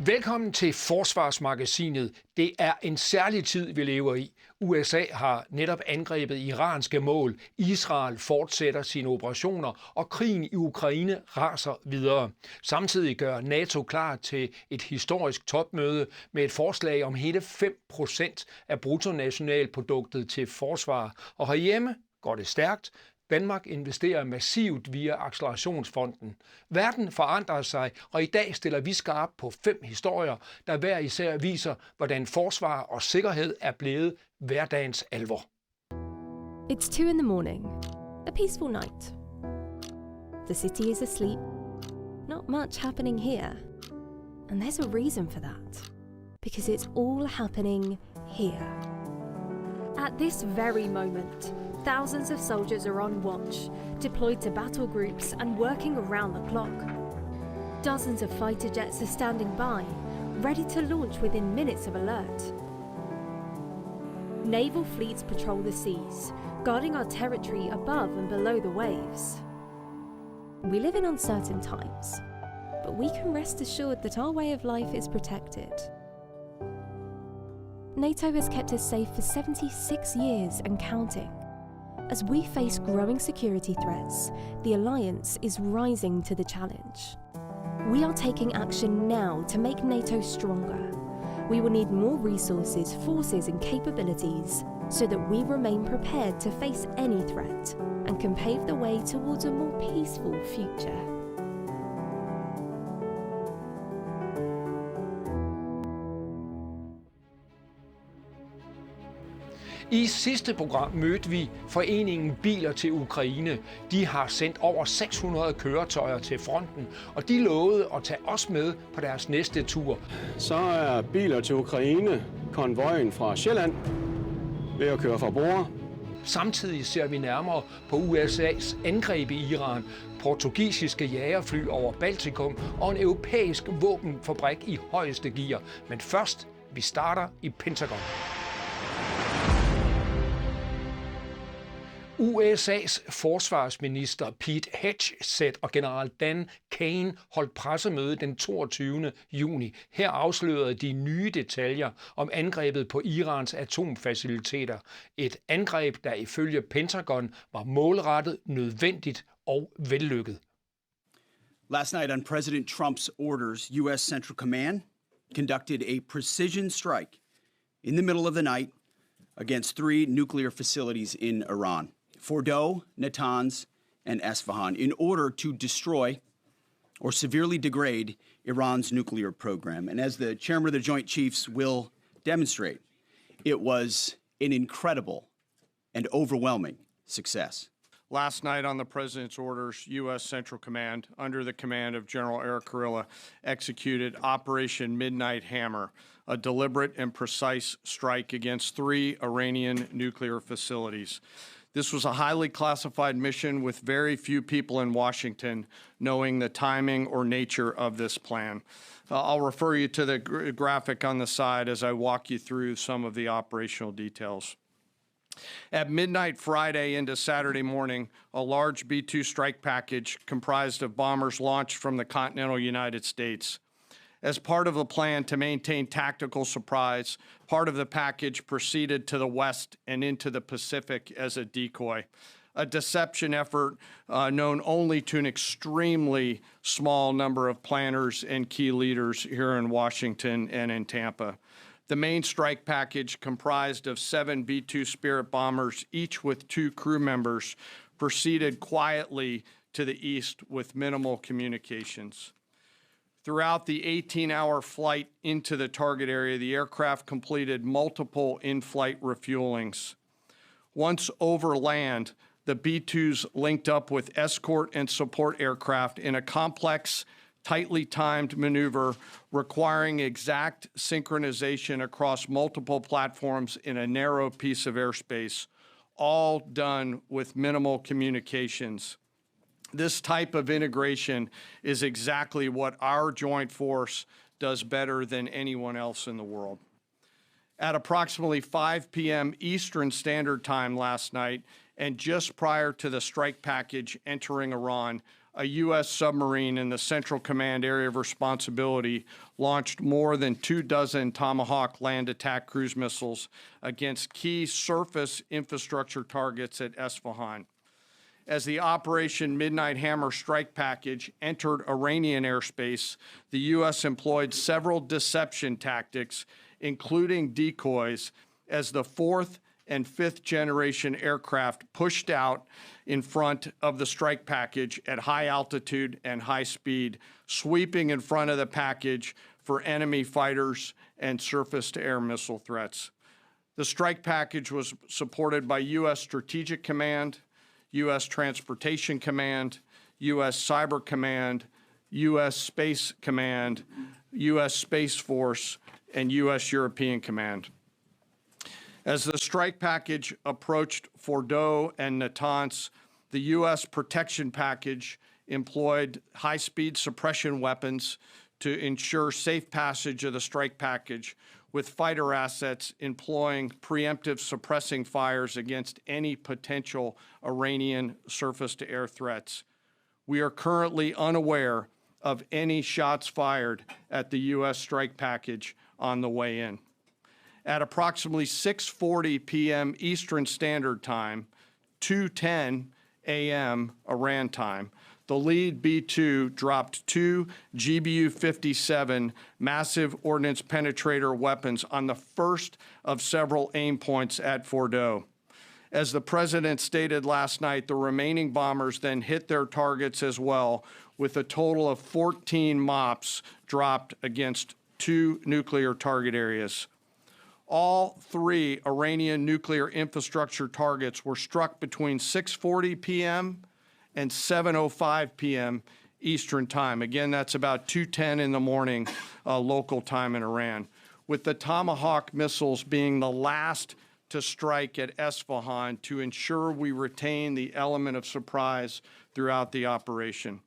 Velkommen til Forsvarsmagasinet. Det er en særlig tid, vi lever i. USA har netop angrebet iranske mål. Israel fortsætter sine operationer, og krigen i Ukraine raser videre. Samtidig gør NATO klar til et historisk topmøde med et forslag om hele 5% af bruttonationalproduktet til forsvar. Og herhjemme går det stærkt. Danmark investerer massivt via accelerationsfonden. Verden forandrer sig, og i dag stiller vi skarpt på 5 historier, der hver især viser, hvordan forsvar og sikkerhed er blevet hverdagens alvor. It's 2 in the morning. A peaceful night. The city is asleep. Not much happening here. And there's a reason for that. Because it's all happening here. At this very moment, thousands of soldiers are on watch, deployed to battle groups and working around the clock. Dozens of fighter jets are standing by, ready to launch within minutes of alert. Naval fleets patrol the seas, guarding our territory above and below the waves. We live in uncertain times, but we can rest assured that our way of life is protected. NATO has kept us safe for 76 years and counting. As we face growing security threats, the alliance is rising to the challenge. We are taking action now to make NATO stronger. We will need more resources, forces and capabilities so that we remain prepared to face any threat and can pave the way towards a more peaceful future. I sidste program mødte vi foreningen Biler til Ukraine. De har sendt over 600 køretøjer til fronten, og de lovede at tage os med på deres næste tur. Så er Biler til Ukraine konvojen fra Sjælland ved at køre fra bord. Samtidig ser vi nærmere på USA's angreb i Iran, portugisiske jagerfly over Baltikum og en europæisk våbenfabrik i højeste gear. Men først, vi starter i Pentagon. USA's forsvarsminister Pete Hegseth og general Dan Kane holdt pressemøde den 22. juni. Her afslørede de nye detaljer om angrebet på Irans atomfaciliteter. Et angreb, der ifølge Pentagon var målrettet, nødvendigt og vellykket. Last night on President Trump's orders, U.S. Central Command conducted a precision strike in the middle of the night against 3 nuclear facilities in Iran. Fordo, Natanz, and Isfahan, in order to destroy or severely degrade Iran's nuclear program. And as the chairman of the Joint Chiefs will demonstrate, it was an incredible and overwhelming success. Last night on the President's orders, U.S. Central Command, under the command of General Eric Kurilla, executed Operation Midnight Hammer, a deliberate and precise strike against 3 Iranian nuclear facilities. This was a highly classified mission with very few people in Washington knowing the timing or nature of this plan. I'll refer you to the graphic on the side as I walk you through some of the operational details. At midnight Friday into Saturday morning, a large B-2 strike package comprised of bombers launched from the continental United States. As part of the plan to maintain tactical surprise, part of the package proceeded to the west and into the Pacific as a decoy, a deception effort known only to an extremely small number of planners and key leaders here in Washington and in Tampa. The main strike package, comprised of 7 B-2 Spirit bombers, each with 2 crew members, proceeded quietly to the east with minimal communications. Throughout the 18-hour flight into the target area, the aircraft completed multiple in-flight refuelings. Once over land, the B-2s linked up with escort and support aircraft in a complex, tightly timed maneuver requiring exact synchronization across multiple platforms in a narrow piece of airspace, all done with minimal communications. This type of integration is exactly what our joint force does better than anyone else in the world. At approximately 5 p.m. Eastern Standard Time last night, and just prior to the strike package entering Iran, a U.S. submarine in the Central Command area of responsibility launched more than 24 Tomahawk land attack cruise missiles against key surface infrastructure targets at Isfahan. As the Operation Midnight Hammer strike package entered Iranian airspace, the U.S. employed several deception tactics, including decoys, as the fourth and fifth generation aircraft pushed out in front of the strike package at high altitude and high speed, sweeping in front of the package for enemy fighters and surface-to-air missile threats. The strike package was supported by U.S. Strategic Command, U.S. Transportation Command, U.S. Cyber Command, U.S. Space Command, U.S. Space Force, and U.S. European Command. As the strike package approached Fordo and Natanz, the U.S. protection package employed high-speed suppression weapons to ensure safe passage of the strike package, with fighter assets employing preemptive suppressing fires against any potential Iranian surface-to-air threats. We are currently unaware of any shots fired at the U.S. strike package on the way in. At approximately 6:40 p.m. Eastern Standard Time, 2:10 a.m. Iran time, the lead B-2 dropped two GBU-57 massive ordnance penetrator weapons on the first of several aim points at Fordo. As the president stated last night, the remaining bombers then hit their targets as well, with a total of 14 MOPs dropped against two nuclear target areas. All three Iranian nuclear infrastructure targets were struck between 6:40 p.m. and 7:05 p.m. Eastern Time. Again, that's about 2:10 in the morning local time in Iran, with the Tomahawk missiles being the last to strike at Isfahan to ensure we retain the element of surprise throughout the operation.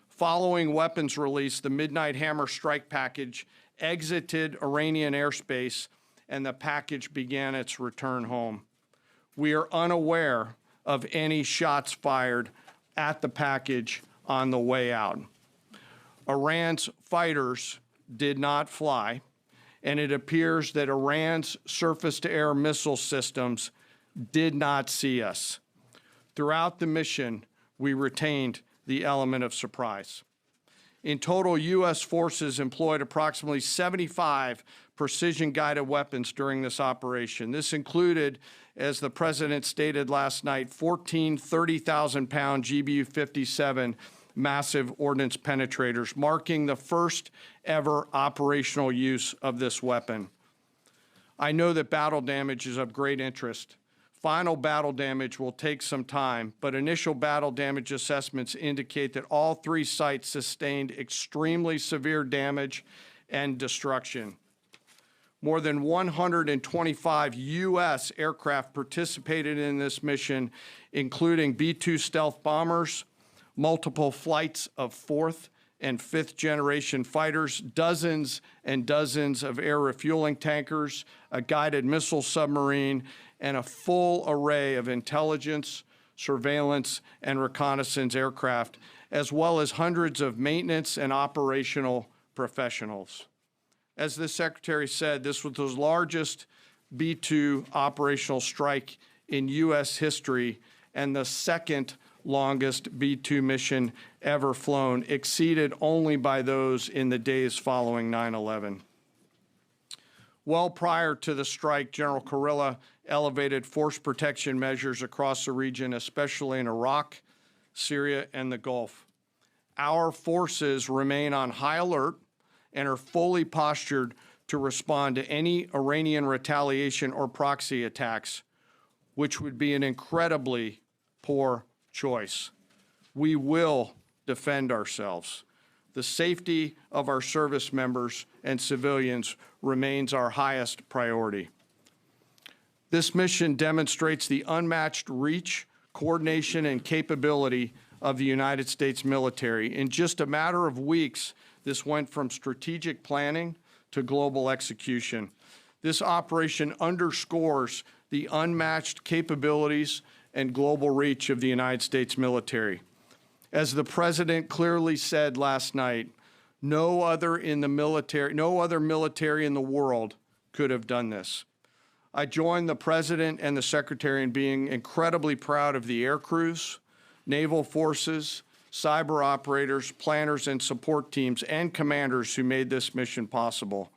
Following weapons release, the Midnight Hammer strike package exited Iranian airspace and the package began its return home. We are unaware of any shots fired at the package on the way out. Iran's fighters did not fly, and it appears that Iran's surface-to-air missile systems did not see us. Throughout the mission, we retained the element of surprise. In total, U.S. forces employed approximately 75 precision-guided weapons during this operation. This included, as the president stated last night, 14 30,000-pound GBU-57 massive ordnance penetrators, marking the first ever operational use of this weapon. I know that battle damage is of great interest. Final battle damage will take some time, but initial battle damage assessments indicate that all three sites sustained extremely severe damage and destruction. More than 125 U.S. aircraft participated in this mission, including B-2 stealth bombers, multiple flights of fourth and fifth generation fighters, dozens and dozens of air refueling tankers, a guided missile submarine, and a full array of intelligence, surveillance, and reconnaissance aircraft, as well as hundreds of maintenance and operational professionals. As the Secretary said, this was the largest B-2 operational strike in U.S. history and the second longest B-2 mission ever flown, exceeded only by those in the days following 9/11. Well prior to the strike, General Kurilla elevated force protection measures across the region, especially in Iraq, Syria, and the Gulf. Our forces remain on high alert and are fully postured to respond to any Iranian retaliation or proxy attacks, which would be an incredibly poor choice. We will defend ourselves. The safety of our service members and civilians remains our highest priority. This mission demonstrates the unmatched reach, coordination, and capability of the United States military. In just a matter of weeks, this went from strategic planning to global execution. This operation underscores the unmatched capabilities and global reach of the United States military. As the President clearly said last night, no other military in the world could have done this. I join the President and the Secretary in being incredibly proud of the air crews, naval forces, cyber operators, planners, and support teams, and commanders who made this mission possible.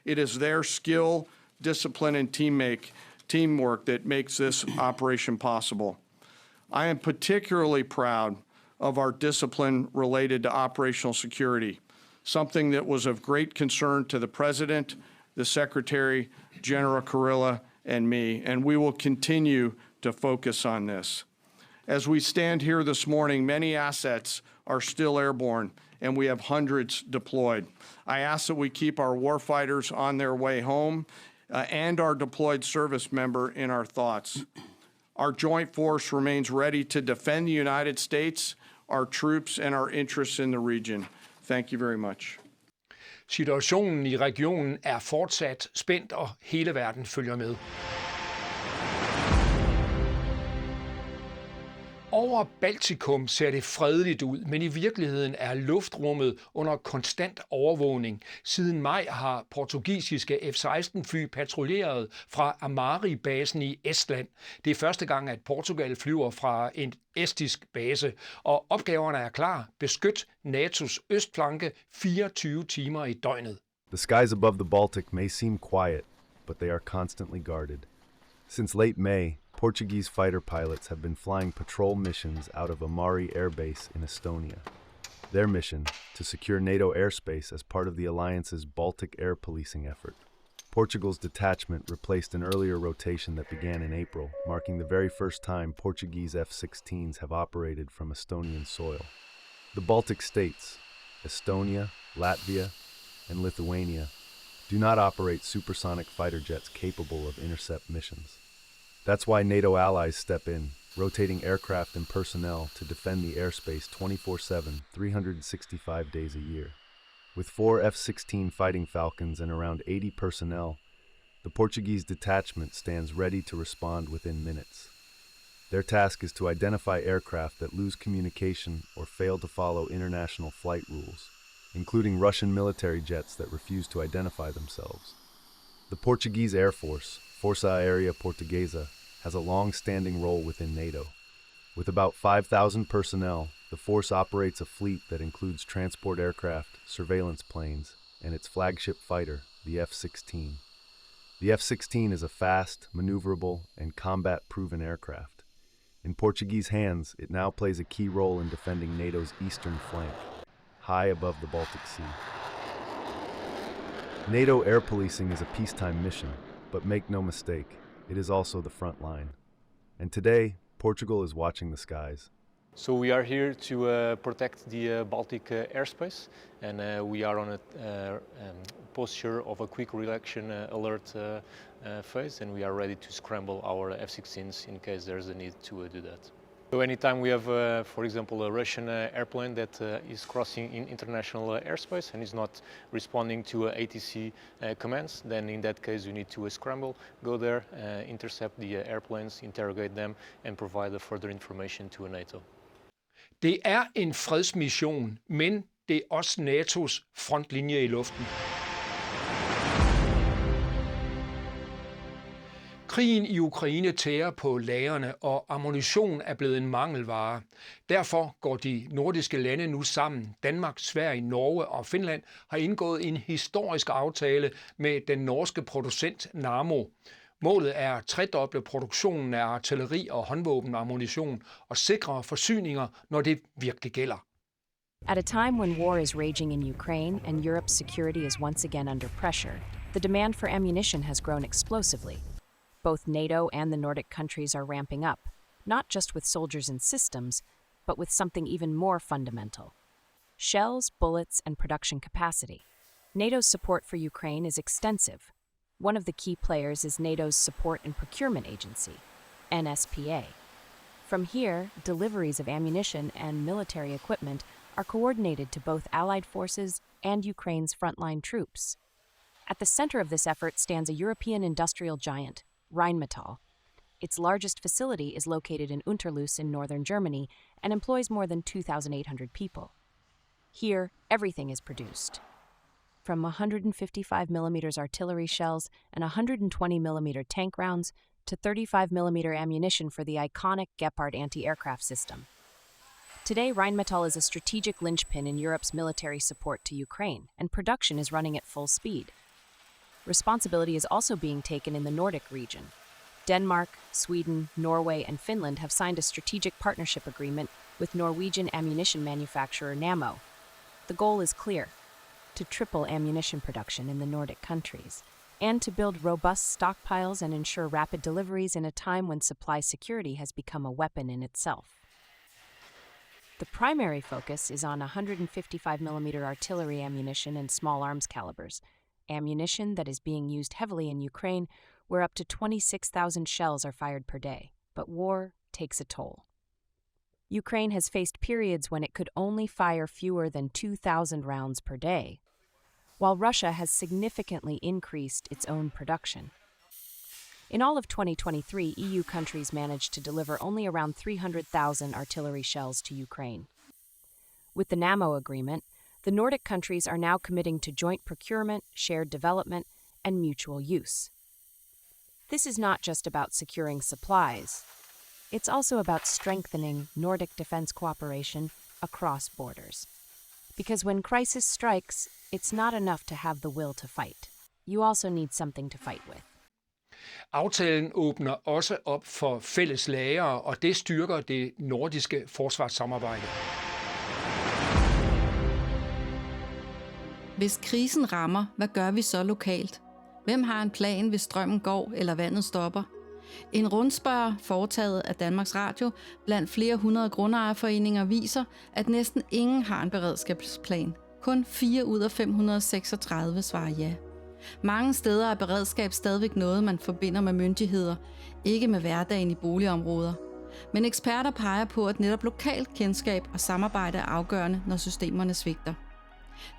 It is their skill, discipline, and teamwork that makes this operation possible. I am particularly proud of our discipline related to operational security, something that was of great concern to the President, the Secretary, General Kurilla, and me, and we will continue to focus on this. As we stand here this morning, many assets are still airborne, and we have hundreds deployed. I ask that we keep our warfighters on their way home and our deployed service member in our thoughts. Our joint force remains ready to defend the United States, our troops, and our interests in the region. Thank you very much. Situationen i regionen er fortsat spændt, og hele verden følger med. Over Baltikum ser det fredeligt ud, men i virkeligheden er luftrummet under konstant overvågning. Siden maj har portugisiske F-16-fly patruljeret fra Amari-basen i Estland. Det er første gang, at Portugal flyver fra en estisk base, og opgaverne er klar. Beskyt NATO's østflanke 24 timer i døgnet. The skies above the Baltic may seem quiet, but they are constantly guarded. Since late May, Portuguese fighter pilots have been flying patrol missions out of Amari Air Base in Estonia. Their mission, to secure NATO airspace as part of the alliance's Baltic air policing effort. Portugal's detachment replaced an earlier rotation that began in April, marking the very first time Portuguese F-16s have operated from Estonian soil. The Baltic states, Estonia, Latvia, and Lithuania, do not operate supersonic fighter jets capable of intercept missions. That's why NATO allies step in, rotating aircraft and personnel to defend the airspace 24/7, 365 days a year. With 4 F-16 Fighting Falcons and around 80 personnel, the Portuguese detachment stands ready to respond within minutes. Their task is to identify aircraft that lose communication or fail to follow international flight rules, including Russian military jets that refuse to identify themselves. The Portuguese Air Force, Força Aérea Portuguesa, has a long-standing role within NATO. With about 5,000 personnel, the force operates a fleet that includes transport aircraft, surveillance planes, and its flagship fighter, the F-16. The F-16 is a fast, maneuverable, and combat-proven aircraft. In Portuguese hands, it now plays a key role in defending NATO's eastern flank, high above the Baltic Sea. NATO air policing is a peacetime mission, but make no mistake, it is also the front line. And today, Portugal is watching the skies. So we are here to protect the Baltic airspace, and we are on a posture of a quick reaction alert phase, and we are ready to scramble our F-16s in case there's a need to do that. So anytime we have, for example, a Russian airplane that is crossing in international airspace and is not responding to ATC commands, then in that case we need to scramble, go there, intercept the airplanes, interrogate them, and provide further information to NATO. Det er en fredsmission, men det er også NATO's frontlinje i luften. Krigen i Ukraine tærer på lagrene, og ammunition er blevet en mangelvare. Derfor går de nordiske lande nu sammen. Danmark, Sverige, Norge og Finland har indgået en historisk aftale med den norske producent nærmere. Målet er at tredoble produktionen af artilleri og håndvåbenammunition og sikre forsyninger, når det virkelig gælder. At a time when war is raging in Ukraine and Europe's security is once again under pressure, the demand for ammunition has grown explosively. Both NATO and the Nordic countries are ramping up, not just with soldiers and systems, but with something even more fundamental: shells, bullets, and production capacity. NATO's support for Ukraine is extensive. One of the key players is NATO's Support and Procurement Agency, NSPA. From here, deliveries of ammunition and military equipment are coordinated to both Allied forces and Ukraine's frontline troops. At the center of this effort stands a European industrial giant, Rheinmetall. Its largest facility is located in Unterlüß in northern Germany and employs more than 2,800 people. Here, everything is produced. From 155mm artillery shells and 120mm tank rounds to 35mm ammunition for the iconic Gepard anti-aircraft system. Today, Rheinmetall is a strategic linchpin in Europe's military support to Ukraine, and production is running at full speed. Responsibility is also being taken in the Nordic region. Denmark, Sweden, Norway, and Finland have signed a strategic partnership agreement with Norwegian ammunition manufacturer nærmere. The goal is clear: to triple ammunition production in the Nordic countries, and to build robust stockpiles and ensure rapid deliveries in a time when supply security has become a weapon in itself. The primary focus is on 155mm artillery ammunition and small arms calibers, ammunition that is being used heavily in Ukraine, where up to 26,000 shells are fired per day. But war takes a toll. Ukraine has faced periods when it could only fire fewer than 2,000 rounds per day, while Russia has significantly increased its own production. In all of 2023, EU countries managed to deliver only around 300,000 artillery shells to Ukraine. With the NATO agreement, the Nordic countries are now committing to joint procurement, shared development, and mutual use. This is not just about securing supplies. It's also about strengthening Nordic defense cooperation across borders. Because when crisis strikes, it's not enough to have the will to fight. You also need something to fight with. Aftalen åbner også op for fælles lagre, og det styrker det nordiske forsvarssamarbejde. Hvis krisen rammer, hvad gør vi så lokalt? Hvem har en plan, hvis strømmen går eller vandet stopper? En rundspørg foretaget af Danmarks Radio blandt flere hundrede grundejerforeninger viser, at næsten ingen har en beredskabsplan. Kun 4 ud af 536 svarer ja. Mange steder er beredskab stadigvæk noget, man forbinder med myndigheder, ikke med hverdagen i boligområder. Men eksperter peger på, at netop lokalt kendskab og samarbejde er afgørende, når systemerne svigter.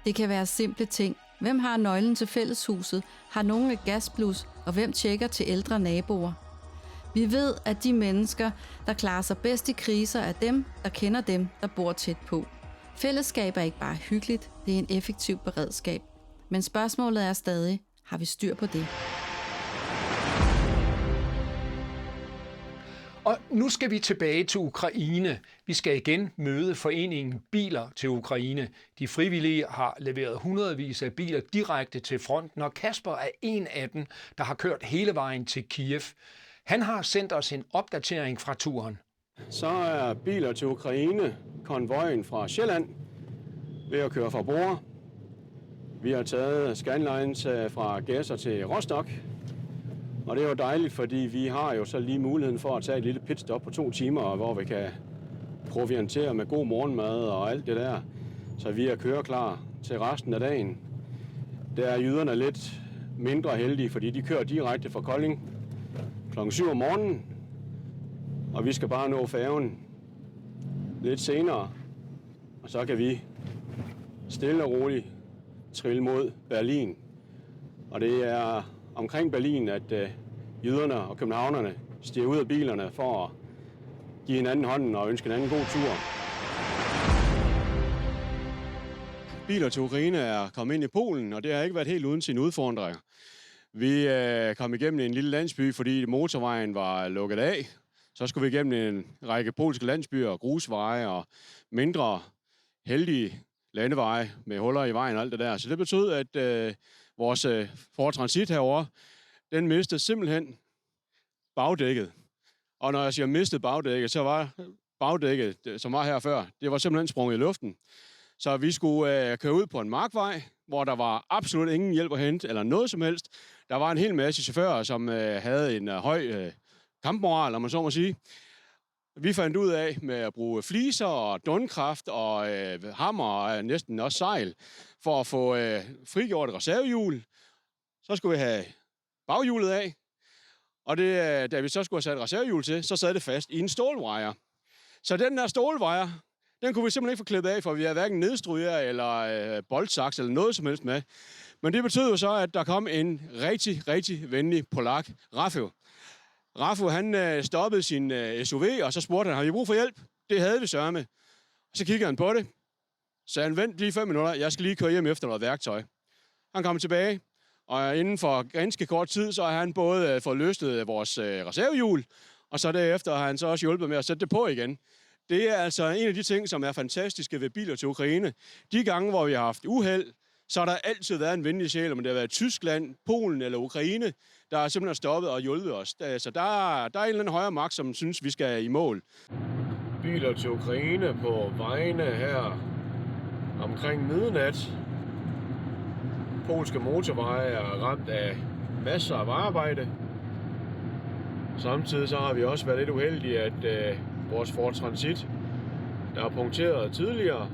Det kan være simple ting. Hvem har nøglen til fælleshuset? Har nogen et gasblus? Og hvem tjekker til ældre naboer? Vi ved, at de mennesker, der klarer sig bedst i kriser, er dem, der kender dem, der bor tæt på. Fællesskab er ikke bare hyggeligt, det er en effektiv beredskab. Men spørgsmålet er stadig, har vi styr på det? Og nu skal vi tilbage til Ukraine. Vi skal igen møde foreningen Biler til Ukraine. De frivillige har leveret hundredvis af biler direkte til fronten, og Kasper er en af dem, der har kørt hele vejen til Kiev. Han har sendt os en opdatering fra turen. Så er Biler til Ukraine, konvojen fra Sjælland, ved at køre fra Borre. Vi har taget Scanlines fra Gæsser til Rostock. Og det er jo dejligt, fordi vi har jo så lige muligheden for at tage et lille pitstop på 2 timer, hvor vi kan proviantere med god morgenmad og alt det der. Så vi er køreklar til resten af dagen. Der er jyderne lidt mindre heldige, fordi de kører direkte fra Kolding kl. 7 om morgenen. Og vi skal bare nå færgen lidt senere. Og så kan vi stille og roligt trille mod Berlin. Og det er omkring Berlin, at jyderne og københavnerne stiger ud af bilerne for at give hinanden hånden og ønske hinanden god tur. Biler til Ukraine er kommet ind i Polen, og det har ikke været helt uden sine udfordringer. Vi kom igennem en lille landsby, fordi motorvejen var lukket af. Så skulle vi igennem en række polske landsbyer, grusveje og mindre heldige landeveje med huller i vejen og alt det der. Så det betød, at vores Ford Transit herovre, den mistede simpelthen bagdækket. Og når jeg siger mistede bagdækket, så var bagdækket, som var her før, det var simpelthen sprunget i luften. Så vi skulle køre ud på en markvej, hvor der var absolut ingen hjælp at hente, eller noget som helst. Der var en hel masse chauffører, som havde en høj kampmoral, om man så må sige. Vi fandt ud af med at bruge fliser og dundkraft og hammer og næsten også sejl for at få frigjort et reservehjul. Så skulle vi have baghjulet af, og det, da vi så skulle have sat reservehjul til, så sad det fast i en stålwire. Så den der stålwire, den kunne vi simpelthen ikke få klippet af, for vi havde hverken nedstryger eller boltsaks eller noget som helst med. Men det betød jo så, at der kom en rigtig, rigtig venlig polak, Rafał. Rafu, han stoppede sin SUV, og så spurgte han, har I brug for hjælp? Det havde vi sørme. Og så kiggede han på det. Så han vent lige 5 minutter, jeg skal lige køre hjem efter noget værktøj. Han kom tilbage, og inden for ganske kort tid, så har han både fået løsnet vores reservehjul, og så derefter har han så også hjulpet med at sætte det på igen. Det er altså en af de ting, som er fantastiske ved biler til Ukraine. De gange, hvor vi har haft uheld, så har der altid været en venlig sjæl, om det har været Tyskland, Polen eller Ukraine, der har simpelthen stoppet og hjulpet os. Så der er en eller anden højere magt, som synes, vi skal i mål. Biler til Ukraine på vejene her omkring midnat. Polske motorveje er ramt af masser af arbejde. Samtidig så har vi også været lidt uheldige, at vores Ford Transit, der er punkteret tidligere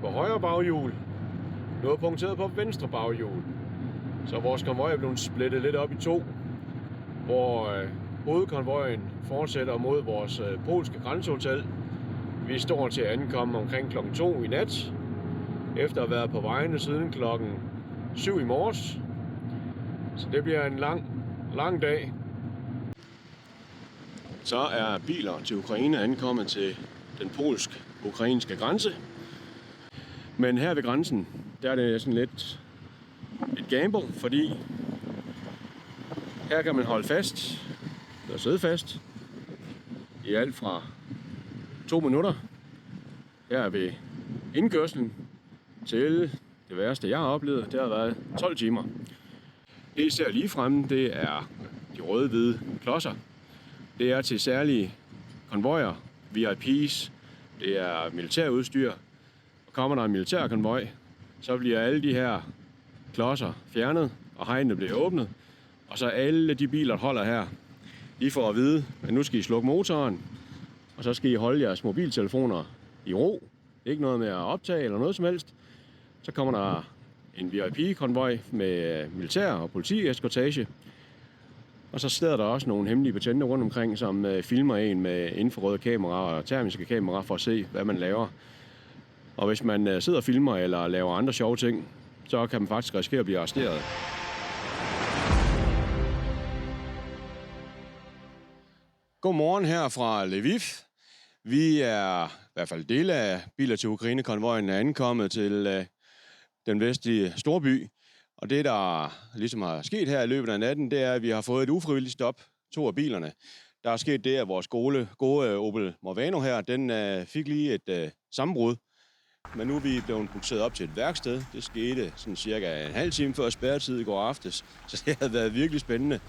på højre baghjul, nu er punkteret på venstre baghjul. Så vores konvoj er blevet splittet lidt op i 2, hvor hovedkonvojen fortsætter mod vores polske grænsehotel. Vi står til at ankomme omkring klokken 2 i nat, efter at have været på vejene siden klokken 7 i morges. Så det bliver en lang dag. Så er biler til Ukraine ankommet til den polsk-ukrainske grænse. Men her ved grænsen, der er det sådan lidt et gamble, fordi her kan man holde fast, eller sidde fast, i alt fra 2 minutter. Her ved indkørslen til det værste, jeg har oplevet, det har været 12 timer. Det I ser lige fremme, det er de røde-hvide klodser. Det er til særlige konvojer, VIP's, det er militærudstyr. Og kommer der en militærkonvoj, så bliver alle de her klodser fjernet, og hegnene bliver åbnet. Og så alle de biler, der holder her, de får at vide, at nu skal I slukke motoren, og så skal I holde jeres mobiltelefoner i ro. Ikke noget med at optage eller noget som helst. Så kommer der en VIP-konvoj med militær og politi-eskortage. Og så sidder der også nogle hemmelige betjente rundt omkring, som filmer en med infrarøde kameraer og termiske kameraer for at se, hvad man laver. Og hvis man sidder og filmer eller laver andre sjove ting, så kan man faktisk risikere at blive arresteret. Godmorgen her fra Lviv. Vi er i hvert fald dele af biler til Ukraine-konvojen er ankommet til den vestlige storby. Og det, der ligesom har sket her i løbet af natten, det er, at vi har fået et ufrivilligt stop, 2 af bilerne. Der er sket det, at vores gode Opel Movano her, den fik lige et sammenbrud. Men nu er vi blevet bukseret op til et værksted. Det skete sådan cirka en halv time før spærretid i går aftes, så det havde været virkelig spændende.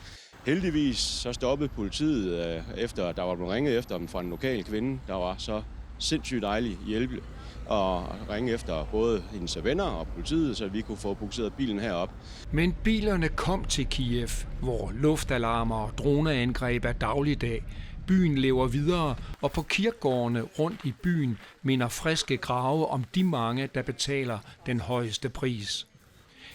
Heldigvis så stoppede politiet, efter der var blevet ringet efter dem fra en lokal kvinde, der var så sindssygt dejlig hjælp og ringe efter både hendes venner og politiet, så vi kunne få bukseret bilen herop. Men bilerne kom til Kiev, hvor luftalarmer og droneangreb er dagligdag. Byen lever videre, og på kirkegårdene rundt i byen minder friske grave om de mange, der betaler den højeste pris.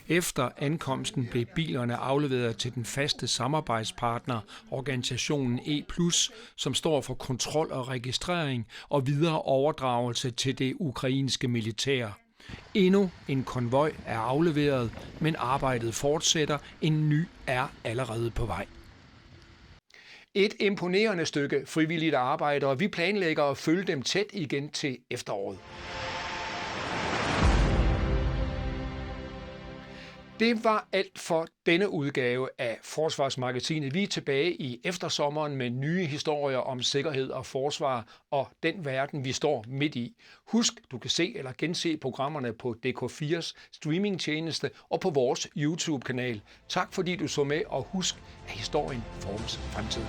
Efter ankomsten blev bilerne afleveret til den faste samarbejdspartner, organisationen E+, som står for kontrol og registrering og videre overdragelse til det ukrainske militær. Endnu en konvoj er afleveret, men arbejdet fortsætter. En ny er allerede på vej. Et imponerende stykke frivilligt arbejde, og vi planlægger at følge dem tæt igen til efteråret. Det var alt for denne udgave af Forsvars Magasinet. Vi er tilbage i eftersommeren med nye historier om sikkerhed og forsvar og den verden, vi står midt i. Husk, du kan se eller gense programmerne på DK4's streamingtjeneste og på vores YouTube-kanal. Tak fordi du så med, og husk, at historien formes fremtiden.